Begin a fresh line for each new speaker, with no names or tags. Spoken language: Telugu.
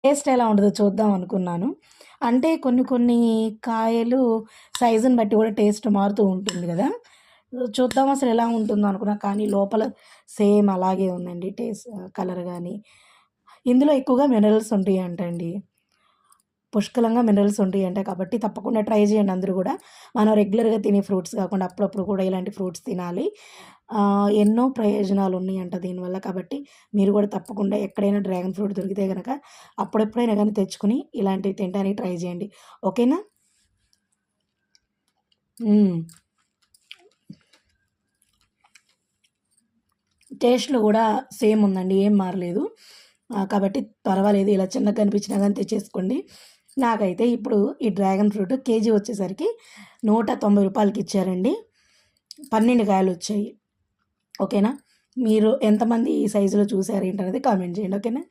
టేస్ట్ ఎలా ఉంటదో చూద్దాం అనుకున్నాను. అంటే కొన్ని కొన్ని కాయలు సైజుని బట్టి కూడా టేస్ట్ మారుతూ ఉంటుంది గదా! చూద్దాం అసలు ఎలా ఉంటుందో అనుకున్నా. కానీ లోపల సేమ్ అలాగే ఉందండి. కలర్ గాని. ఇందులో ఎక్కువగా మినరల్స్ ఉంటాయంటండి. పుష్కలంగా మినరల్స్ ఉంటాయంట కాబట్టి తప్పకుండా ట్రై చేయండి అందరూ గూడా. మనం రెగ్యులర్‌గా తినే ఫ్రూట్స్ కాకుండా అప్పుడప్పుడు కూడా ఇలాంటి ఫ్రూట్స్ తినాలి. ఎన్నో ప్రయోజనాలున్నాయంట దీనివల్ల. కాబట్టి మీరు గూడా తప్పకుండా ఎక్కడైనా డ్రాగన్ ఫ్రూట్ దొరికితే గనక అప్పుడెప్పుడైనా గానీ తెచ్చుకొని ఇలాంటివి తినడానికి ట్రై చేయండి. ఓకేనా? హ్మ్. టేస్ట్‌లో గూడా సేమ్ ఉందండి. ఏం మారలేదు. కాబట్టి పర్వాలేదు. ఇలా చిన్నగా కనిపించినా గాని తెచ్చేసుకోండి. నాకైతే ఇప్పుడు ఈ డ్రాగన్ ఫ్రూట్ కేజీ వచ్చేసరికి రూ. 190కి ఇచ్చారండి. 12 కాయలొచ్చాయి. ఓకేనా? మీరు ఎంతమంది ఈ సైజులో చూసారు ఏంటనేది కామెంట్ చేయండి. ఓకేనా?